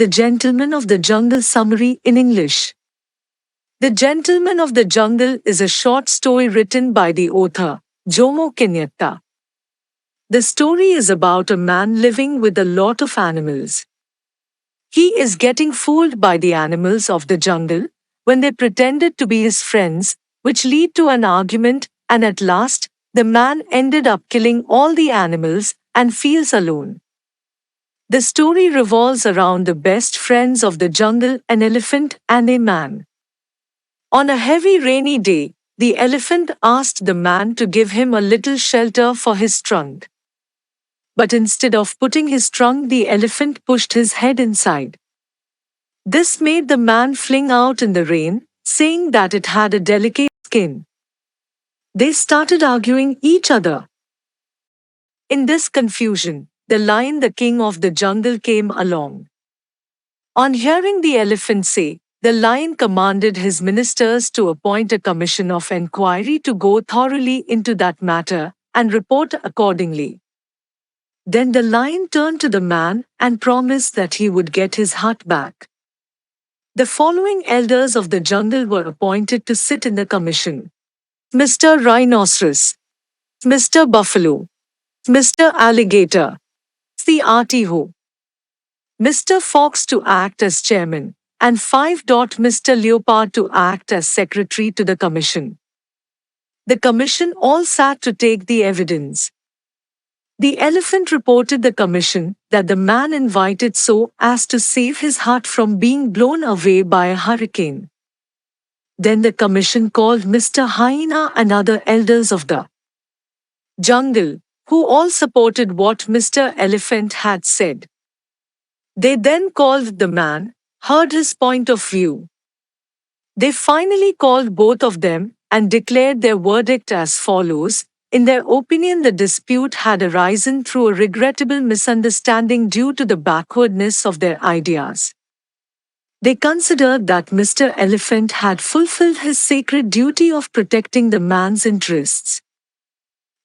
The Gentleman of the Jungle summary in English. The Gentleman of the Jungle is a short story written by the author, Jomo Kenyatta. The story is about a man living with a lot of animals. He is getting fooled by the animals of the jungle when they pretended to be his friends, which lead to an argument, and at last, the man ended up killing all the animals and feels alone. The story revolves around the best friends of the jungle, an elephant and a man. On a heavy rainy day, the elephant asked the man to give him a little shelter for his trunk. But instead of putting his trunk, the elephant pushed his head inside. This made the man fling out in the rain, saying that it had a delicate skin. They started arguing each other. In this confusion, the lion, the king of the jungle, came along. On hearing the elephant say, the lion commanded his ministers to appoint a commission of inquiry to go thoroughly into that matter and report accordingly. Then the lion turned to the man and promised that he would get his hut back. The following elders of the jungle were appointed to sit in the commission: Mr. Rhinoceros, Mr. Buffalo, Mr. Alligator, the Artiho, Mr. Fox to act as chairman, and Mr. Leopard to act as secretary to the commission. The commission all sat to take the evidence. The elephant reported the commission that the man invited so as to save his hut from being blown away by a hurricane. Then the commission called Mr. Hyena and other elders of the jungle, who all supported what Mr. Elephant had said. They then called the man, heard his point of view. They finally called both of them and declared their verdict as follows. In their opinion, the dispute had arisen through a regrettable misunderstanding due to the backwardness of their ideas. They considered that Mr. Elephant had fulfilled his sacred duty of protecting the man's interests,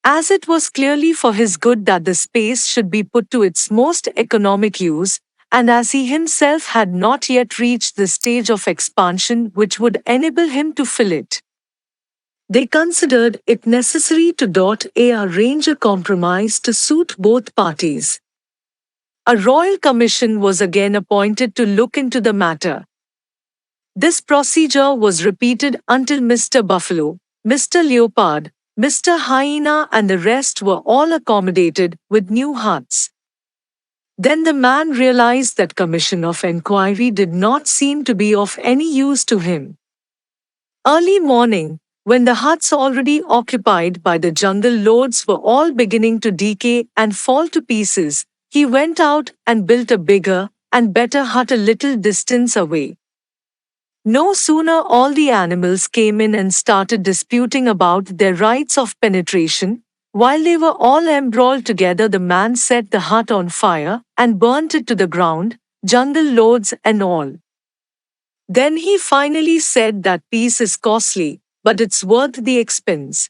as it was clearly for his good that the space should be put to its most economic use, and as he himself had not yet reached the stage of expansion which would enable him to fill it. They considered it necessary to arrange a compromise to suit both parties. A royal commission was again appointed to look into the matter. This procedure was repeated until Mr. Buffalo, Mr. Leopard, Mr. Hyena and the rest were all accommodated with new huts. Then the man realized that commission of inquiry did not seem to be of any use to him. Early morning, when the huts already occupied by the jungle lords were all beginning to decay and fall to pieces, he went out and built a bigger and better hut a little distance away. No sooner all the animals came in and started disputing about their rights of penetration, while they were all embroiled together, the man set the hut on fire and burnt it to the ground, jungle lords and all. Then he finally said that peace is costly, but it's worth the expense.